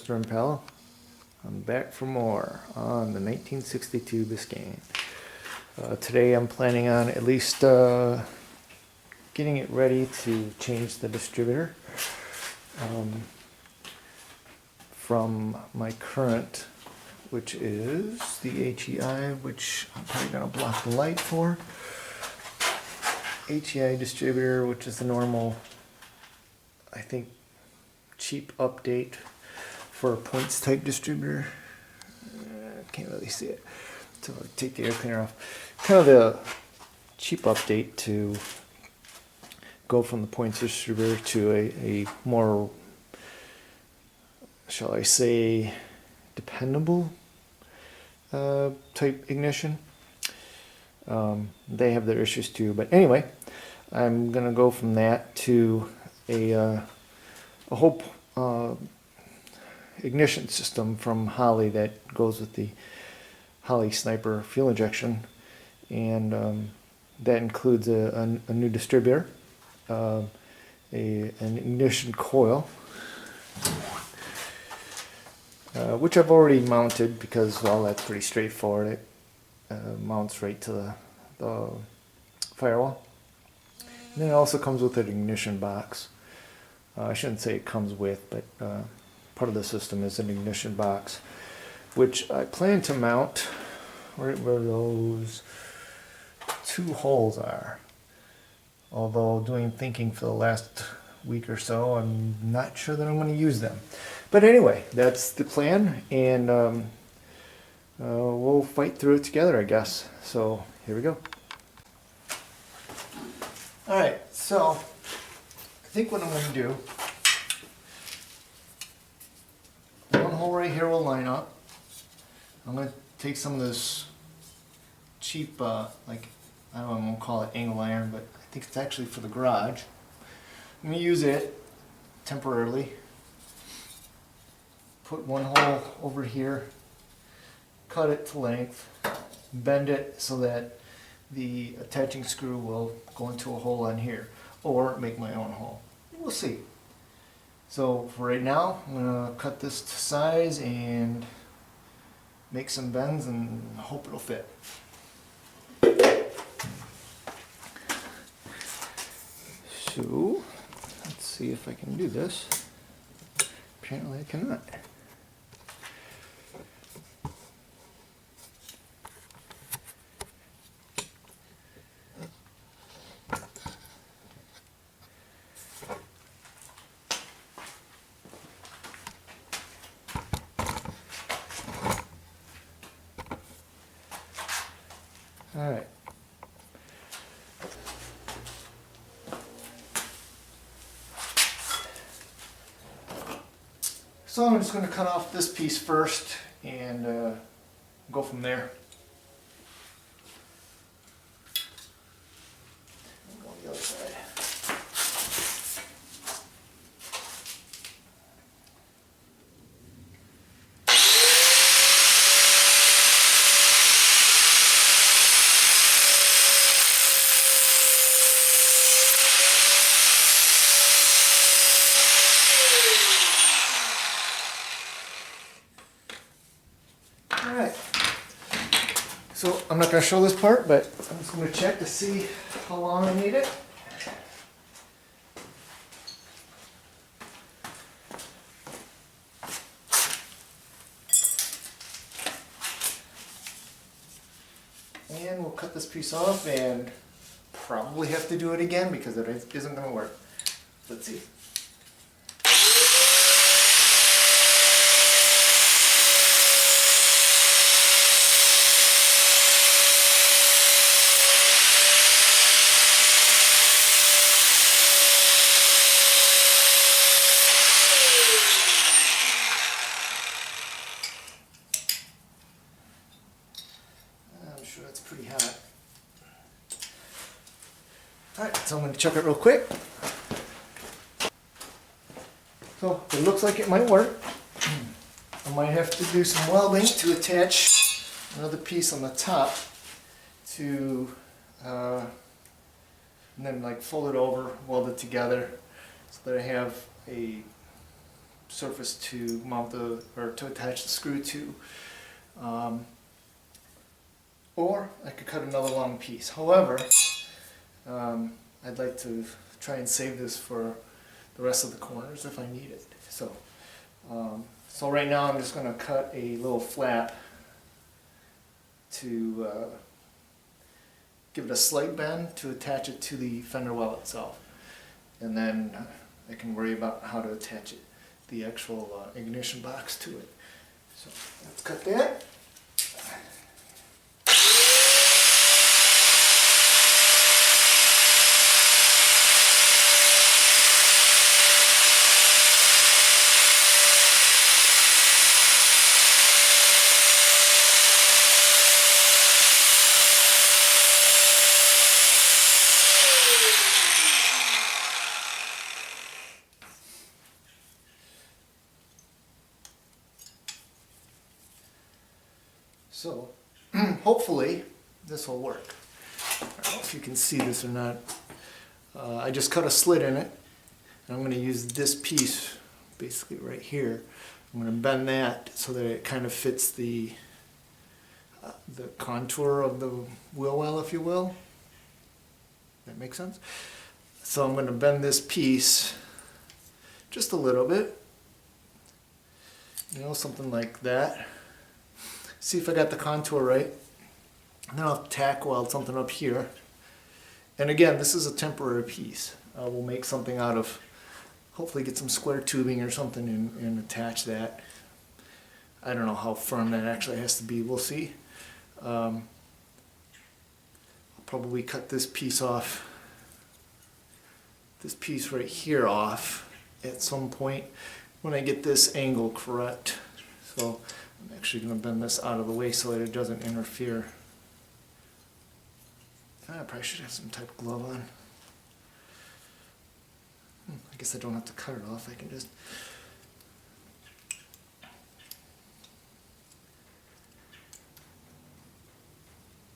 Mr. Impel. I'm back for more on the 1962 Biscayne. Today I'm planning on at least getting it ready to change the distributor from my current, which is the HEI, which I'm probably going to block the light for. HEI distributor, which is the normal, I think, cheap update for a points type distributor. Can't really see it until I take the air cleaner off. Kind of the cheap update to go from the points distributor to a more, shall I say, dependable type ignition. They have their issues too, but anyway, I'm gonna go from that to a whole ignition system from Holley that goes with the Holley Sniper fuel injection, and that includes a new distributor, an ignition coil, which I've already mounted because, well, that's pretty straightforward. It mounts right to the firewall. And then it also comes with an ignition box. I shouldn't say it comes with, but part of the system is an ignition box, which I plan to mount right where those two holes are. Although doing thinking for the last week or so, I'm not sure that I'm going to use them. But anyway, that's the plan, and we'll fight through it together, I guess. So here we go. Alright, so I think what I'm going to do, one hole right here will line up. I'm going to take some of this cheap, like, I don't know, I'm going to call it angle iron, but I think it's actually for the garage. I'm going to use it temporarily. Put one hole over here, cut it to length, bend it so that the attaching screw will go into a hole on here, or make my own hole. We'll see. So for right now, I'm going to cut this to size and make some bends and hope it'll fit. So let's see if I can do this. Apparently I cannot. All right. So I'm just going to cut off this piece first and go from there. Go on the other side. Alright, so I'm not going to show this part, but I'm just going to check to see how long I need it. And we'll cut this piece off and probably have to do it again because it isn't going to work. Let's see. That's pretty hot. Alright, so I'm going to chuck it real quick. So it looks like it might work. I might have to do some welding to attach another piece on the top to, and then like fold it over, weld it together so that I have a surface to mount or to attach the screw to. Or I could cut another long piece. However, I'd like to try and save this for the rest of the corners if I need it. So, so right now I'm just going to cut a little flap to give it a slight bend to attach it to the fender well itself. And then I can worry about how to attach it, the actual ignition box to it. So let's cut that. So, hopefully, this will work. I don't know if you can see this or not. I just cut a slit in it, and I'm going to use this piece, basically right here. I'm going to bend that so that it kind of fits the contour of the wheel well, if you will. That makes sense? So I'm going to bend this piece just a little bit. You know, something like that. See if I got the contour right. And then I'll tack weld something up here. And again, this is a temporary piece. We'll make something out of, hopefully get some square tubing or something and attach that. I don't know how firm that actually has to be. We'll see. I'll probably cut this piece off, this piece right here off at some point when I get this angle correct. So I'm actually going to bend this out of the way so that it doesn't interfere. I probably should have some type of glove on. I guess I don't have to cut it off. I can just...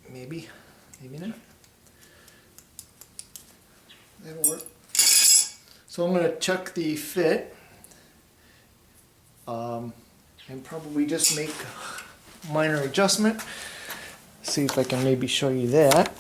Maybe not. That'll work. So I'm going to check the fit. And probably just make a minor adjustment. See if I can maybe show you that.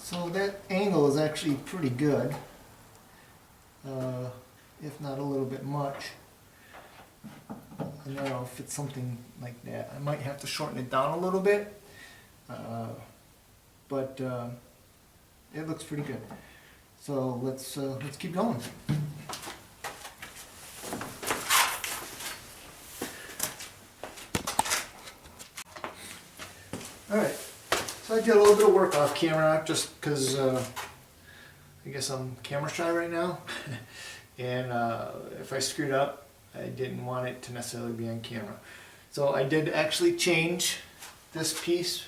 So that angle is actually pretty good, if not a little bit much. I don't know if it's something like that. I might have to shorten it down a little bit, but it looks pretty good. So let's keep going. All right. So I did a little bit of work off camera just because I guess I'm camera shy right now. And if I screwed up, I didn't want it to necessarily be on camera. So I did actually change this piece.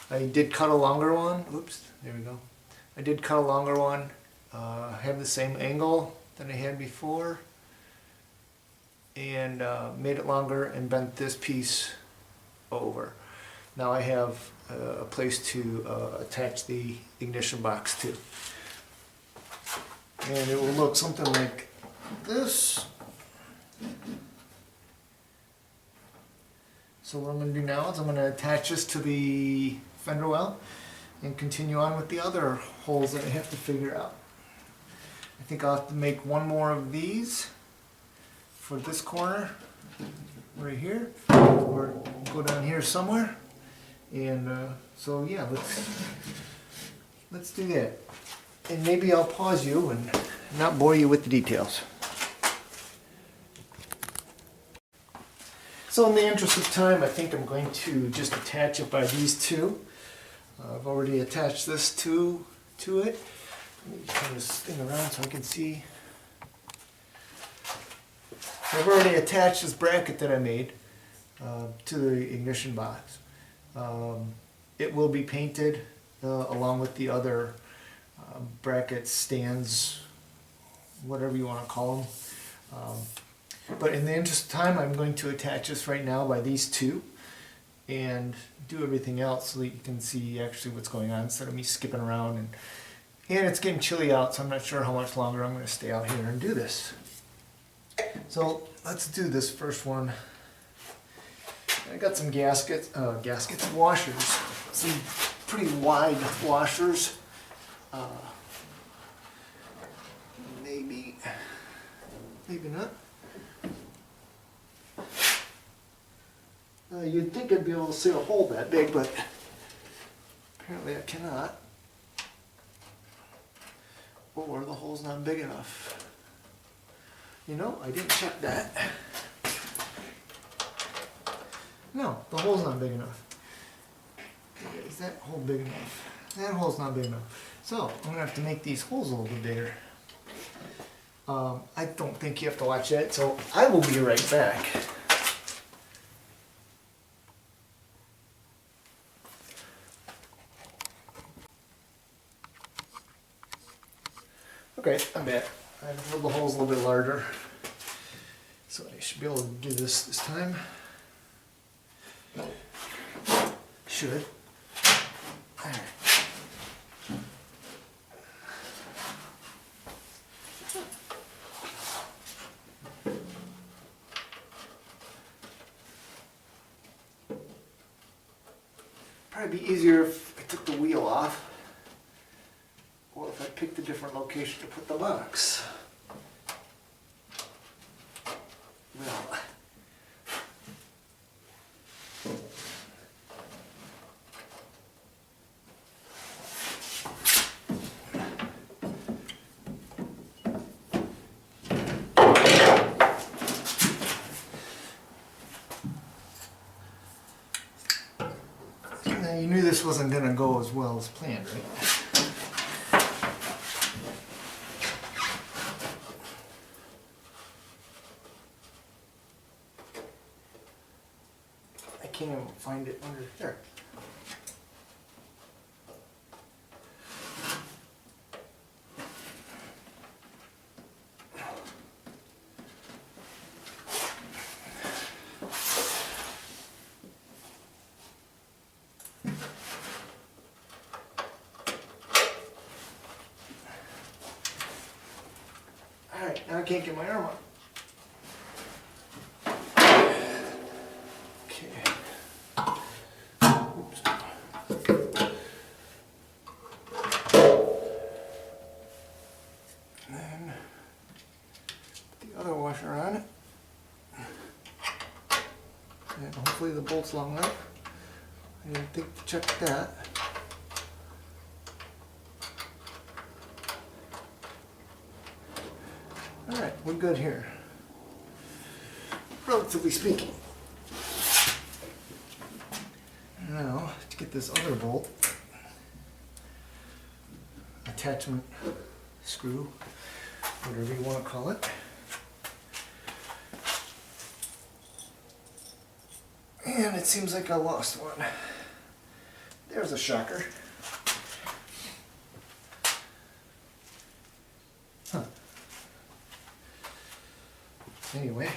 I did cut a longer one. Oops, there we go. I did cut a longer one. Have the same angle that I had before. And made it longer and bent this piece over. Now I have a place to attach the ignition box to. And it will look something like this. So what I'm going to do now is I'm going to attach this to the fender well and continue on with the other holes that I have to figure out. I think I'll have to make one more of these for this corner right here, or go down here somewhere. And so yeah, let's do that. And maybe I'll pause you and not bore you with the details. So in the interest of time, I think I'm going to just attach it by these two. I've already attached this to it. Let me turn this thing around so I can see. I've already attached this bracket that I made to the ignition box. It will be painted along with the other brackets, stands, whatever you want to call them. But in the interest of time, I'm going to attach this right now by these two and do everything else so that you can see actually what's going on instead of me skipping around. And it's getting chilly out, so I'm not sure how much longer I'm going to stay out here and do this. So let's do this first one. I got some washers, some pretty wide washers. Maybe not. You'd think I'd be able to see a hole that big, but apparently I cannot. Or the hole's not big enough. You know, I didn't check that. No, the hole's not big enough. Is that hole big enough? That hole's not big enough. So, I'm going to have to make these holes a little bit bigger. I don't think you have to watch that, so I will be right back. Okay, I'm back. I've drilled the holes a little bit larger, so I should be able to do this time. Should. All right. Probably be easier if I took the wheel off. Or if I picked a different location to put the box. Well, now you knew this wasn't going to go as well as planned, right? Can't even find it under there. All right, now I can't get my arm up. On it, and hopefully the bolt's long enough. I didn't think to check that. Alright, we're good here, relatively speaking. Now, to get this other bolt, attachment screw, whatever you want to call it. And it seems like I lost one. There's a shocker. Huh. Anyway.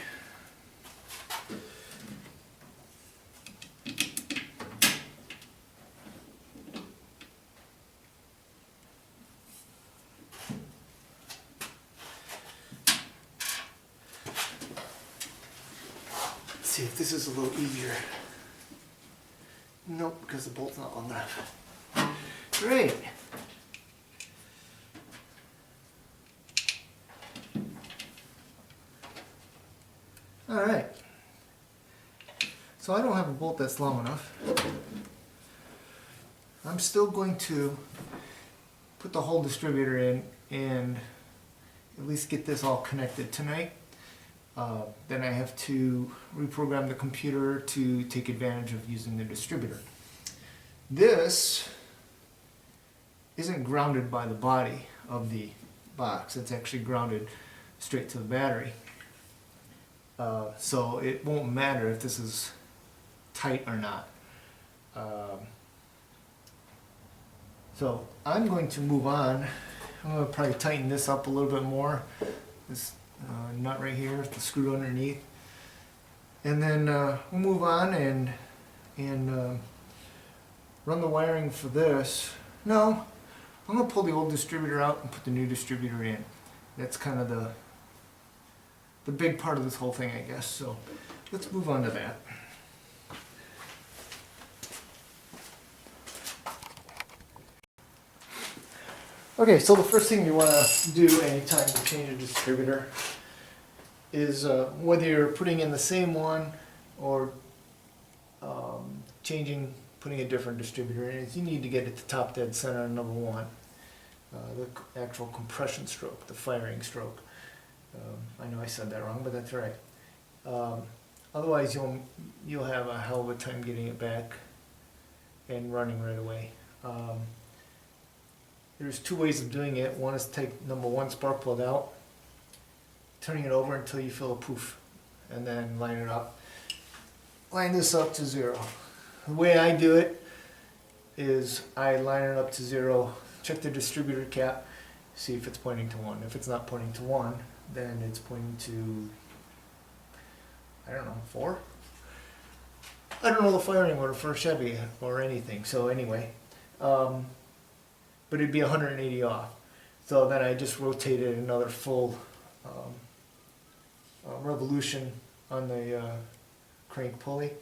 See if this is a little easier. Nope, because the bolt's not long enough. Great. Alright. So I don't have a bolt that's long enough. I'm still going to put the whole distributor in and at least get this all connected tonight. Then I have to reprogram the computer to take advantage of using the distributor. This isn't grounded by the body of the box. It's actually grounded straight to the battery. So it won't matter if this is tight or not. So I'm going to move on. I'm going to probably tighten this up a little bit more. This nut right here, the screw underneath. And then we'll move on and run the wiring for this. No, I'm going to pull the old distributor out and put the new distributor in. That's kind of the big part of this whole thing, I guess. So let's move on to that. Okay, so the first thing you want to do anytime you change a distributor is whether you're putting in the same one or putting a different distributor in, is you need to get at the top dead center on number one, the actual compression stroke, the firing stroke. I know I said that wrong, but that's right. Otherwise, you'll have a hell of a time getting it back and running right away. There's two ways of doing it. One is take number one spark plug out, turning it over until you feel a poof, and then line it up. Line this up to 0. The way I do it is I line it up to 0, check the distributor cap, see if it's pointing to 1. If it's not pointing to 1, then it's pointing to, I don't know, 4? I don't know the firing order for a Chevy or anything, so anyway. But it'd be 180 off. So then I just rotated another full revolution on the crank pulley,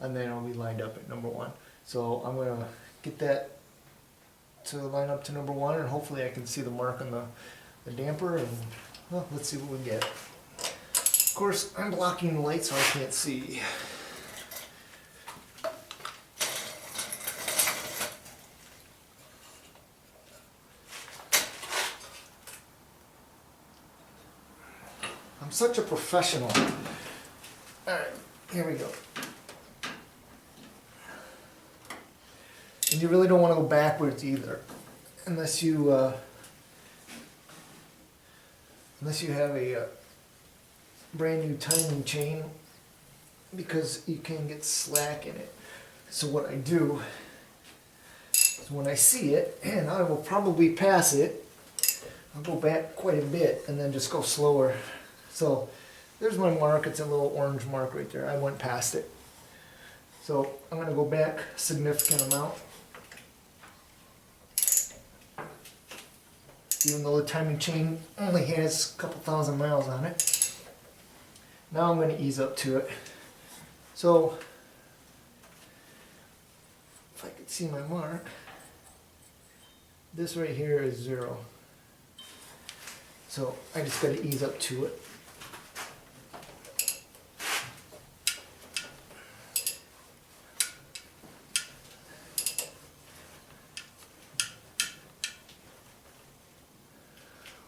and then I'll be lined up at number 1. So I'm going to get that to line up to number 1, and hopefully I can see the mark on the damper, and well, let's see what we get. Of course, I'm blocking the light so I can't see. I'm such a professional. Alright, here we go. And you really don't want to go backwards either, unless you have a brand new timing chain, because you can get slack in it. So what I do is when I see it, and I will probably pass it, I'll go back quite a bit and then just go slower. So there's my mark. It's a little orange mark right there. I went past it. So I'm going to go back a significant amount. Even though the timing chain only has a couple thousand miles on it. Now I'm going to ease up to it. So if I could see my mark, this right here is 0. So I just got to ease up to it.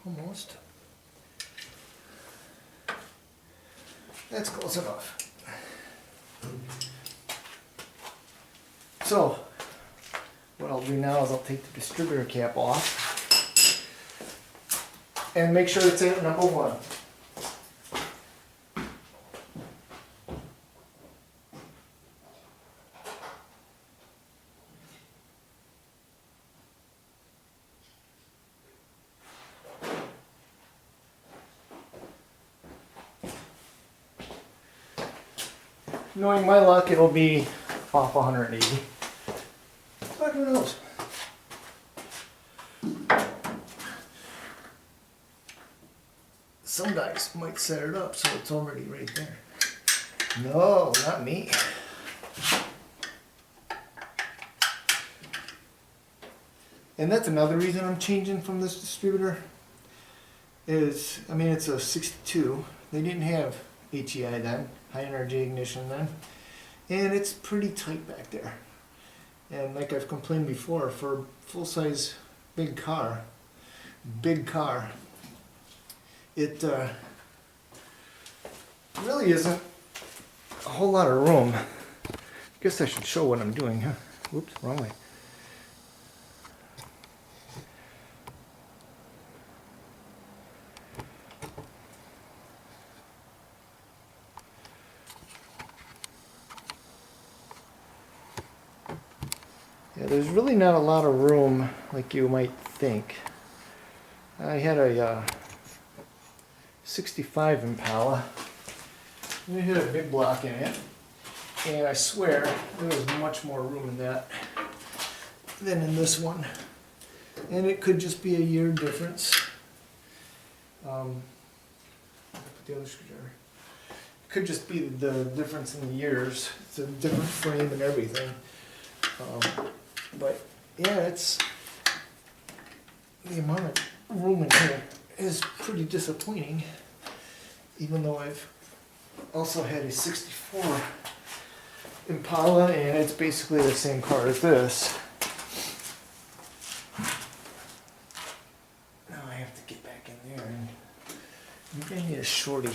Almost. That's close enough. So, what I'll do now is I'll take the distributor cap off and make sure it's at number 1. Knowing my luck, it'll be off 180. But who knows? Some guys might set it up so it's already right there. No, not me. And that's another reason I'm changing from this distributor. Is, I mean, it's a 62. They didn't have HEI then, high energy ignition then, and it's pretty tight back there. And like I've complained before, for a full-size big car, it really isn't a whole lot of room. I guess I should show what I'm doing, huh? Whoops, wrong way. Yeah, there's really not a lot of room like you might think. I had a 65 Impala. And it had a big block in it. And I swear there was much more room in that than in this one. And it could just be a year difference. Put the other screwdriver. It could just be the difference in the years. It's a different frame and everything. But yeah, it's the amount of room in here is pretty disappointing. Even though I've also had a 64 Impala, and it's basically the same car as this. Now I have to get back in there, and maybe I need a shorty.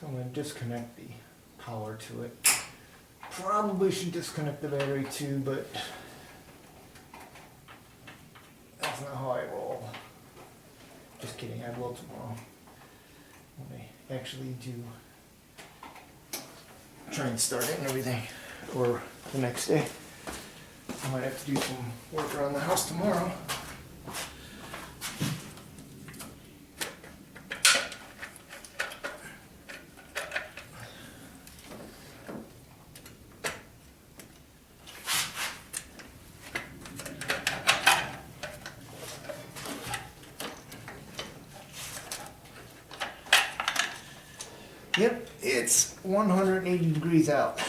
So I'm going to disconnect the power to it. Probably should disconnect the battery too, but that's not how I roll. Just kidding, I will tomorrow. When I actually do try and start it and everything, or the next day. I might have to do some work around the house tomorrow. Yep, it's 180 degrees out.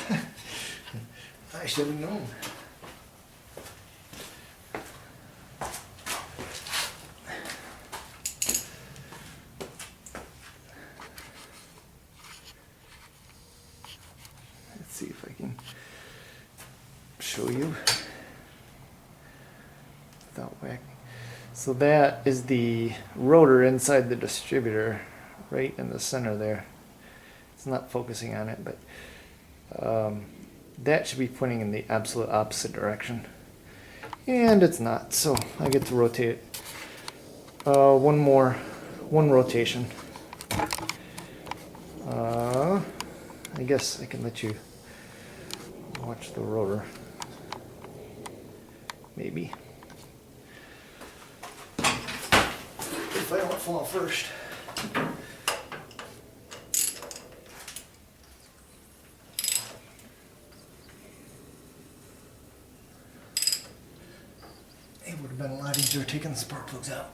I should have known. Let's see if I can show you without whacking. So that is the rotor inside the distributor, right in the center there. It's not focusing on it, but that should be pointing in the absolute opposite direction. And it's not, so I get to rotate it. One rotation. I guess I can let you watch the rotor. Maybe. If I don't fall first. It would have been a lot easier taking the spark plugs out.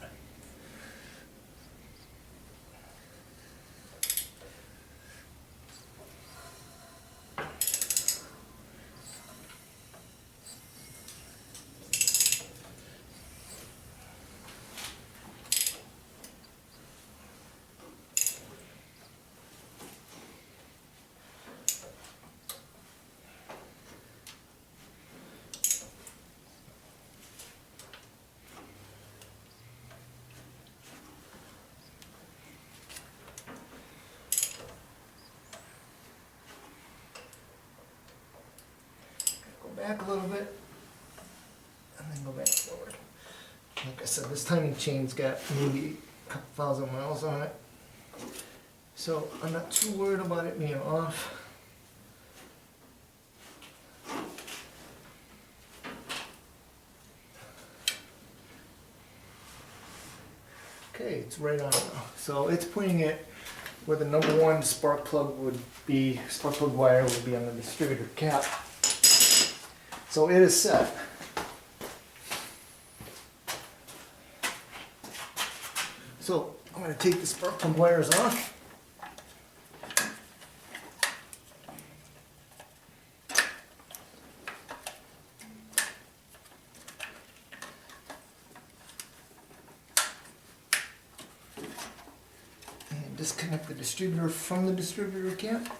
Back a little bit, and then go back forward. Like I said, this timing chain's got maybe a couple thousand miles on it, so I'm not too worried about it being off. Okay, it's right on now. So it's pointing it where the number one spark plug would be, spark plug wire would be on the distributor cap. So it is set. So I'm going to take the spark plug wires off. And disconnect the distributor from the distributor cap.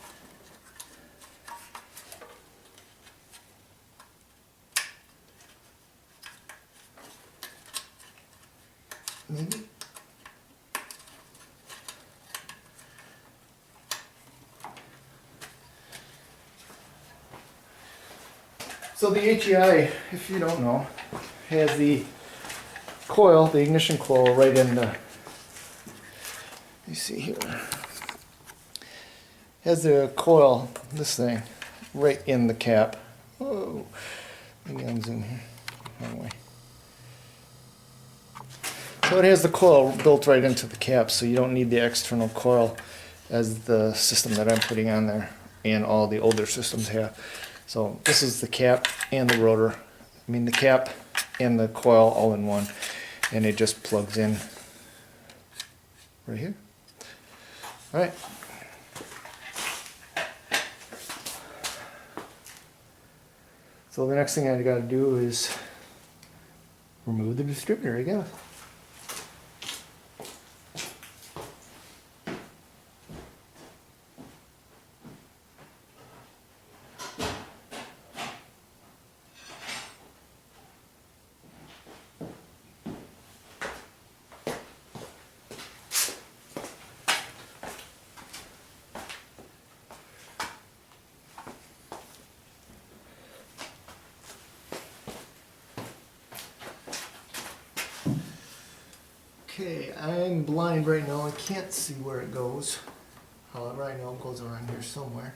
maybe. So the HEI, if you don't know, has the coil, the ignition coil, right in the. You see here. Has the coil, this thing, right in the cap. Whoa. Maybe I'm zooming here. Wrong way. So it has the coil built right into the cap, so you don't need the external coil as the system that I'm putting on there and all the older systems have. So this is the cap and the rotor. I mean the cap and the coil all in one, and it just plugs in right here. All right. So the next thing I got to do is remove the distributor, I guess. Okay, I'm blind right now. I can't see where it goes. However, I know it goes around here somewhere.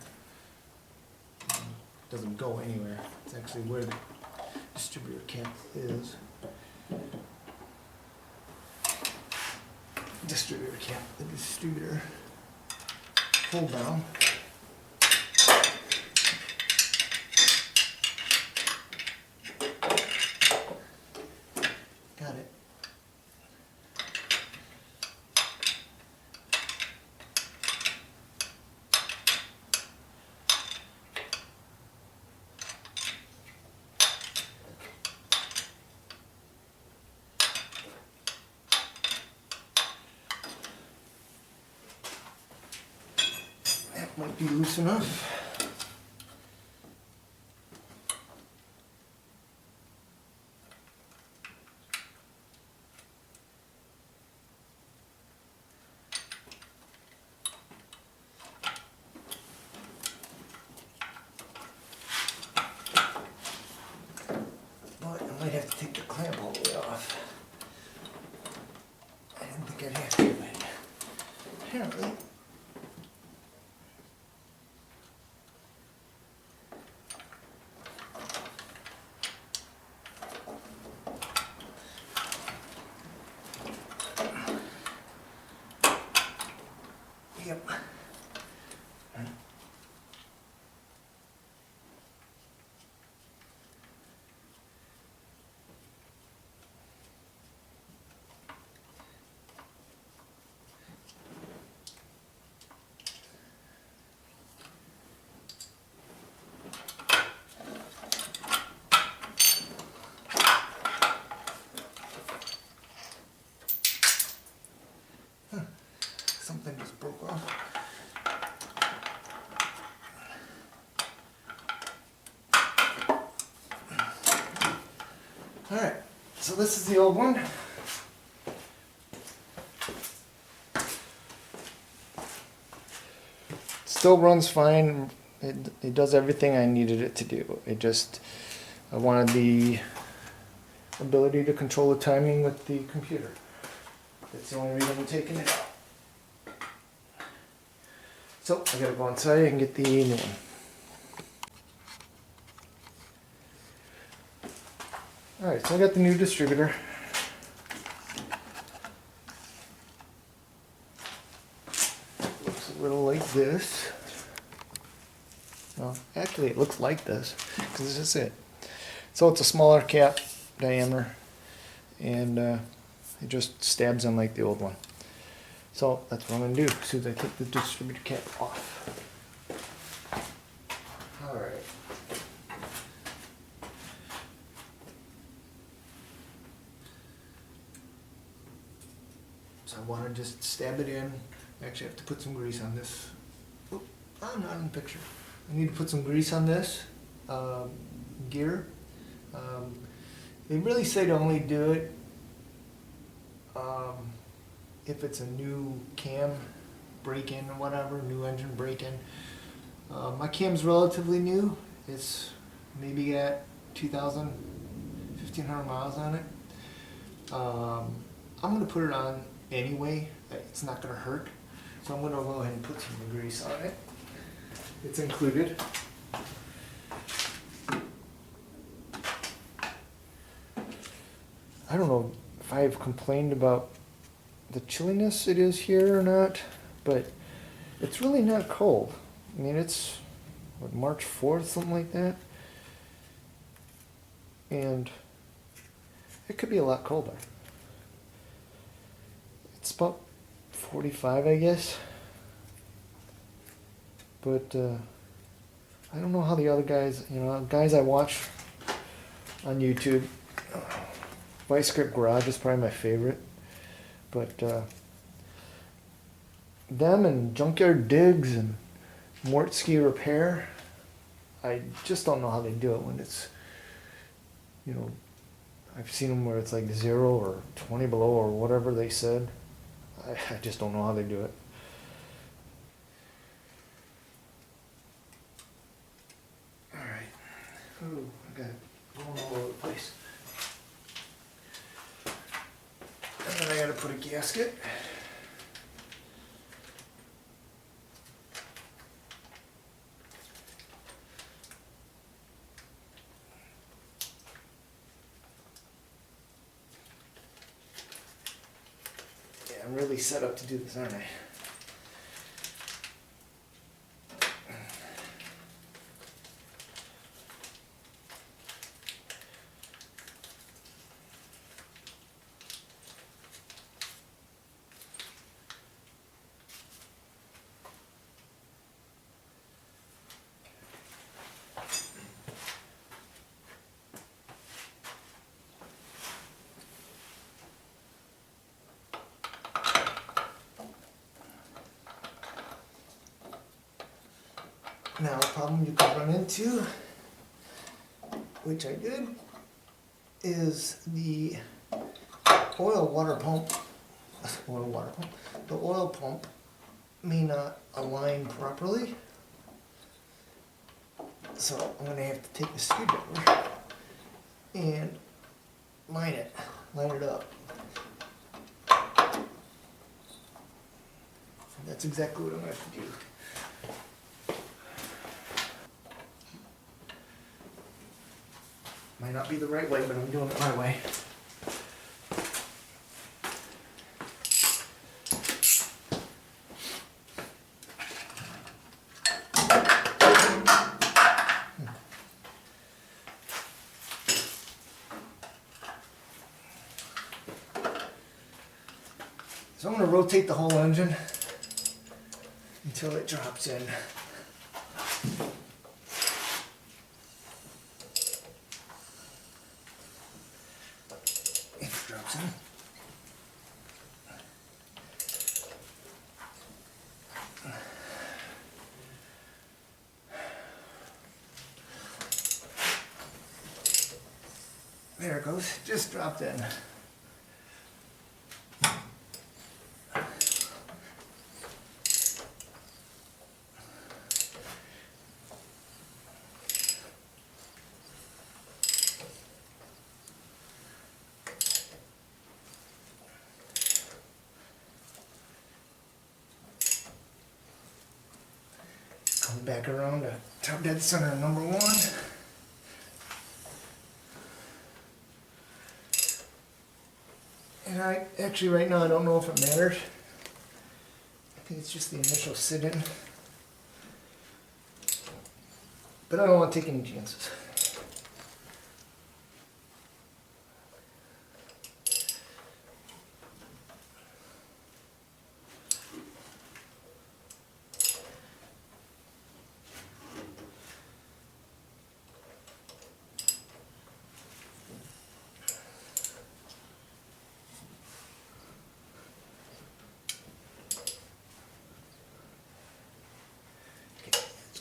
It doesn't go anywhere. It's actually where the distributor cap is. Distributor cap, the distributor pull down. Got it. That might be loose enough. But I might have to take the clamp all the way off. I didn't think I'd have to, but apparently. Yep. Something just broke off. Alright, so this is the old one. Still runs fine. It does everything I needed it to do. I wanted the ability to control the timing with the computer. That's the only reason I'm taking it out. So I gotta go inside and get the new one. Alright, so I got the new distributor. Looks a little like this. Well, actually it looks like this, because this is it. So it's a smaller cap diameter, and it just stabs in like the old one. So that's what I'm going to do as soon as I take the distributor cap off. Alright. So I want to just stab it in. Actually, I have to put some grease on this. Oh, I'm not in the picture. I need to put some grease on this gear. They really say to only do it if it's a new cam break-in or whatever, new engine break-in. My cam's relatively new. It's maybe got 2,000, 1,500 miles on it. I'm gonna put it on anyway. It's not gonna hurt. So I'm gonna go ahead and put some grease on it. It's included. I don't know if I've complained about the chilliness it is here or not, but it's really not cold. I mean, it's what, March 4th, something like that. And it could be a lot colder. It's about 45, I guess. But I don't know how the other guys, guys I watch on YouTube. Vice Grip Garage is probably my favorite. But them and Junkyard Digs and Mortski Repair, I just don't know how they do it when it's, I've seen them where it's like 0 or 20 below or whatever they said. I just don't know how they do it. Alright. Ooh, I got it going all over the place. And then I gotta put a gasket. Yeah, I'm really set up to do this, aren't I? Now, a problem you could run into, which I did, is the the oil pump may not align properly. So I'm going to have to take a screwdriver and line it up. And that's exactly what I'm going to have to do. Might not be the right way, but I'm doing it my way. So I'm going to rotate the whole engine until it drops in. There it goes, just dropped in. Come back around to top dead center number 1. And actually right now I don't know if it matters. I think it's just the initial sit-in. But I don't want to take any chances.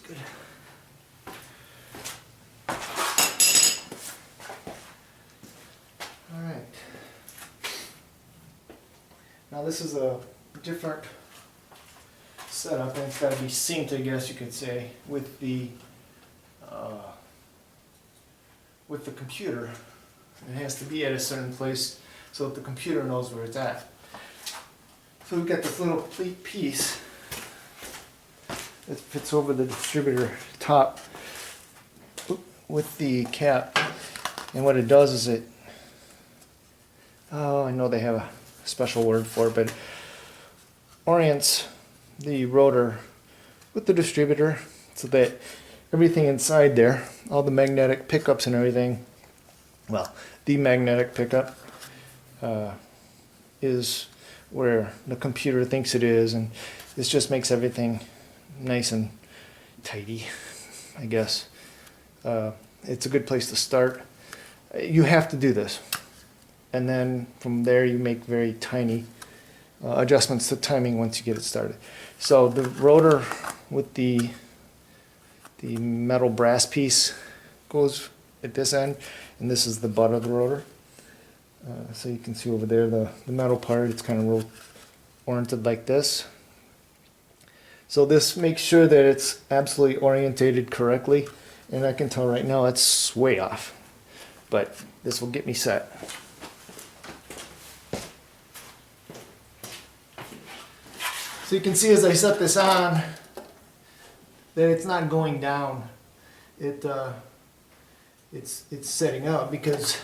Good. Now this is a different setup, and it's got to be synced, I guess you could say, with the computer. It has to be at a certain place so that the computer knows where it's at. So we've got this little piece that fits over the distributor top with the cap, and what it does is it, I know they have a special word for it, but it orients the rotor with the distributor so that everything inside there, all the magnetic pickups and everything, well, the magnetic pickup is where the computer thinks it is, and this just makes everything nice and tidy, I guess. It's a good place to start. You have to do this, and then from there you make very tiny adjustments to timing once you get it started. So the rotor with the metal brass piece goes at this end, and this is the butt of the rotor. So you can see over there the metal part, it's kind of oriented like this. So this makes sure that it's absolutely orientated correctly, and I can tell right now it's way off, but this will get me set. So you can see as I set this on that it's not going down. It's setting up because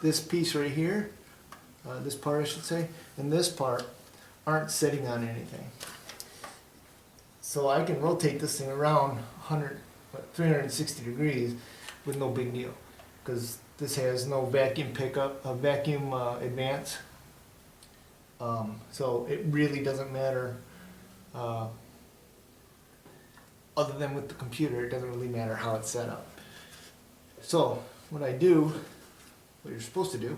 this piece right here, this part I should say, and this part aren't sitting on anything. So I can rotate this thing around 360 degrees with no big deal, because this has no vacuum pickup, vacuum advance. So it really doesn't matter. Other than with the computer, it doesn't really matter how it's set up. So what I do, what you're supposed to do,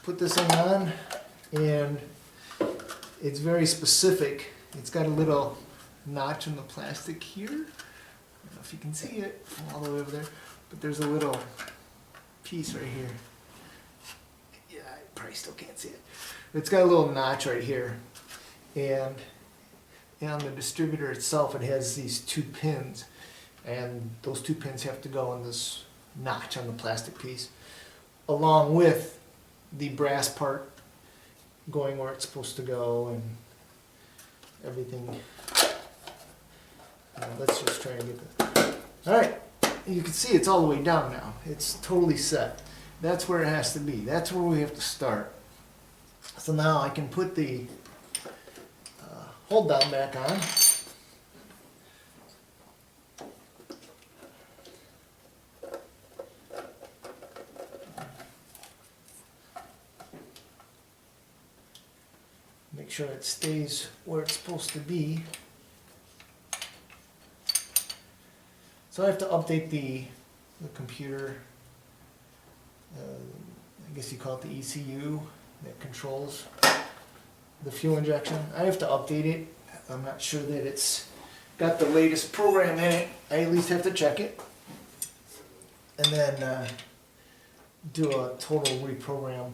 put this thing on, and it's very specific. It's got a little notch in the plastic here. I don't know if you can see it from all the way over there, but there's a little piece right here. Yeah, I probably still can't see it. It's got a little notch right here, and on the distributor itself it has these two pins, and those two pins have to go in this notch on the plastic piece, along with the brass part going where it's supposed to go and everything. Let's just try and get that. Alright, you can see it's all the way down now. It's totally set. That's where it has to be. That's where we have to start. So now I can put the hold down back on. Make sure it stays where it's supposed to be. So I have to update the computer, I guess you call it the ECU that controls the fuel injection. I have to update it. I'm not sure that it's got the latest program in it. I at least have to check it. And then do a total reprogram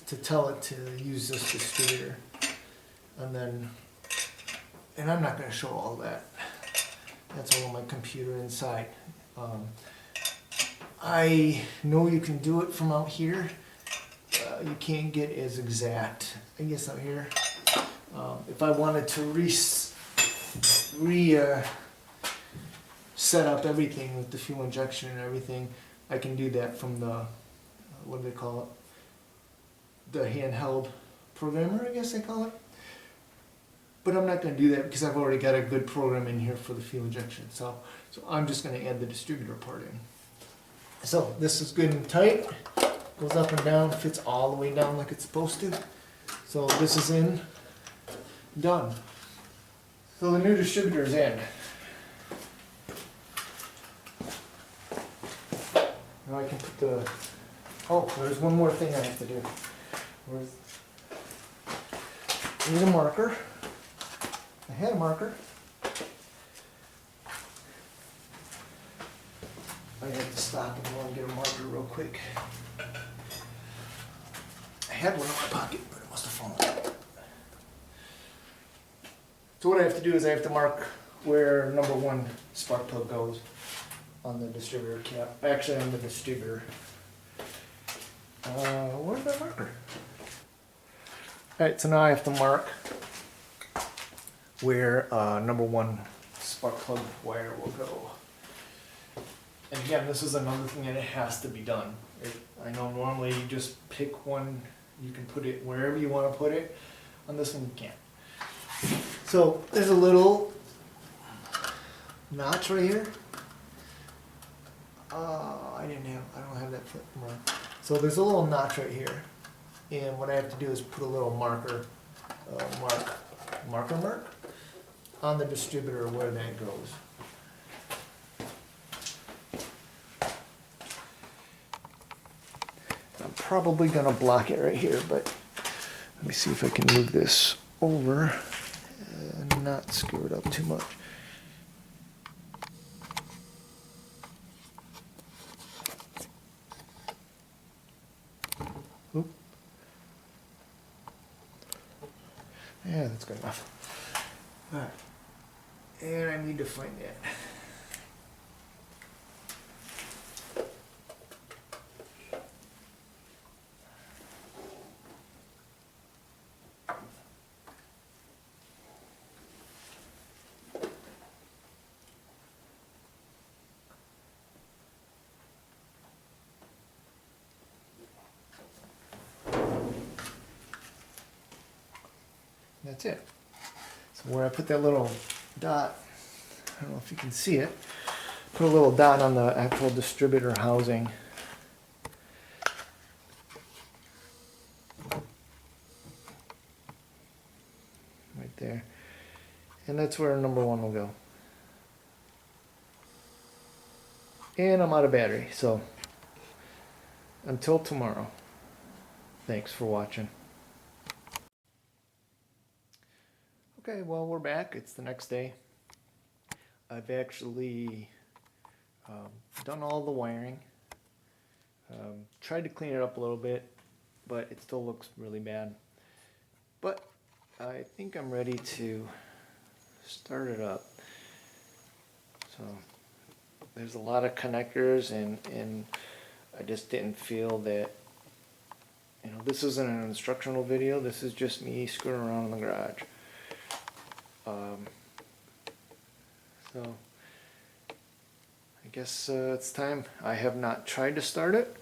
to tell it to use this distributor. And I'm not going to show all that. That's all on my computer inside. I know you can do it from out here. You can't get as exact, I guess, out here. If I wanted to set up everything with the fuel injection and everything, I can do that from the, what do they call it? The handheld programmer, I guess they call it. But I'm not going to do that because I've already got a good program in here for the fuel injection. So I'm just going to add the distributor part in. So this is good and tight. Goes up and down, fits all the way down like it's supposed to. So this is in, done. So the new distributor is in. Now I can put the, oh, there's one more thing I have to do. Here's a marker. I had a marker. I had to stop and go and get a marker real quick. had one in my pocket, but it must have fallen. So what I have to do is I have to mark where number 1 spark plug goes on the distributor cap. Actually, on the distributor. Where's that marker? Alright, so now I have to mark where number 1 spark plug wire will go. And again, this is another thing that it has to be done. I know normally you just pick one, you can put it wherever you want to put it. On this one you can't. So there's a little notch right here. I don't have that flip mark. So there's a little notch right here. And what I have to do is put a little marker on the distributor where that goes. I'm probably gonna block it right here, but let me see if I can move this over and not screw it up too much. Oop. Yeah, that's good enough. All right. And I need to find that. That's it. So where I put that little dot, I don't know if you can see it, put a little dot on the actual distributor housing. Right there. And that's where number 1 will go. And I'm out of battery, so until tomorrow. Thanks for watching. Okay, well, we're back. It's the next day. I've actually done all the wiring. Tried to clean it up a little bit, but it still looks really bad. But I think I'm ready to start it up. So there's a lot of connectors, and I just didn't feel that, you know, this isn't an instructional video. This is just me screwing around in the garage. So I guess it's time. I have not tried to start it.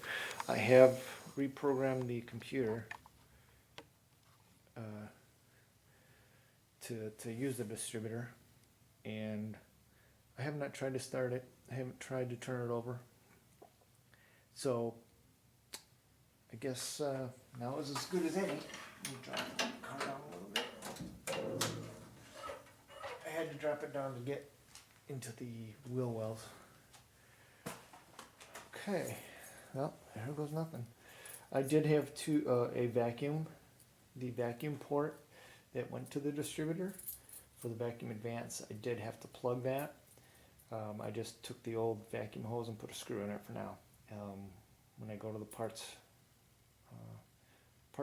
I have reprogrammed the computer to use the distributor, and I have not tried to start it. I haven't tried to turn it over. So I guess now is as good as any. Let me drop the car down a little bit. I had to drop it down to get into the wheel wells. Okay, well, there goes nothing. I did have a vacuum, the vacuum port that went to the distributor for the vacuum advance. I did have to plug that. I just took the old vacuum hose and put a screw in it for now. When I go to the parts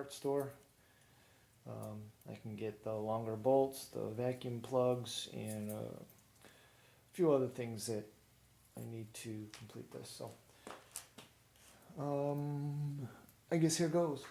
store, I can get the longer bolts, the vacuum plugs, and a few other things that I need to complete this. So I guess here goes.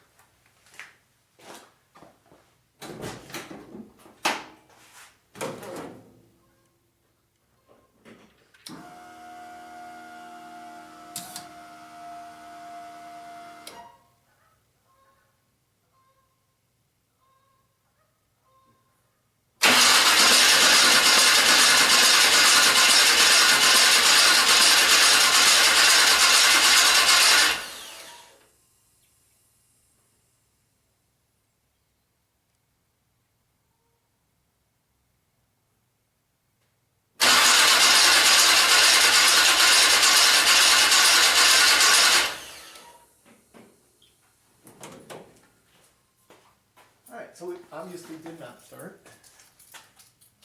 So it obviously did not start.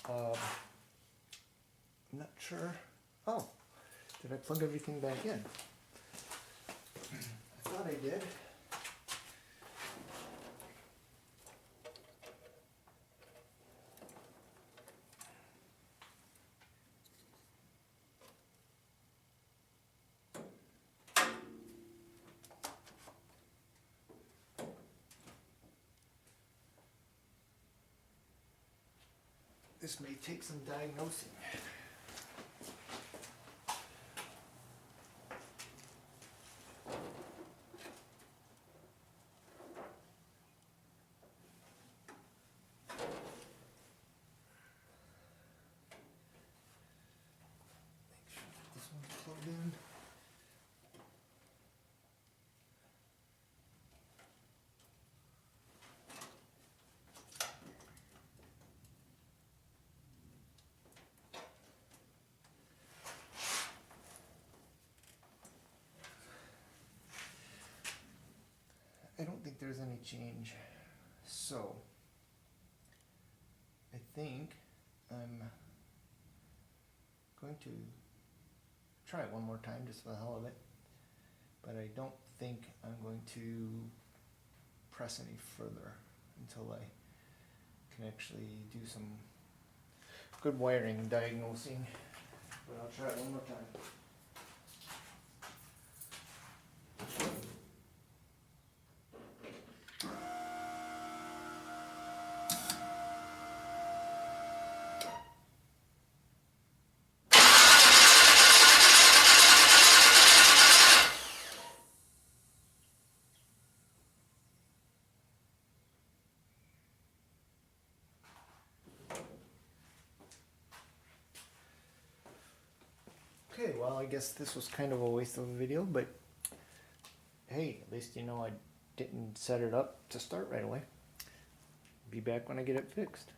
I'm not sure. Oh, did I plug everything back in? I thought I did. This may take some diagnosing. Make sure that this one's plugged in. I don't think there's any change, so I think I'm going to try it one more time just for the hell of it, but I don't think I'm going to press any further until I can actually do some good wiring and diagnosing, but I'll try it one more time. Okay, well, I guess this was kind of a waste of a video, but hey, at least you know I didn't set it up to start right away. Be back when I get it fixed.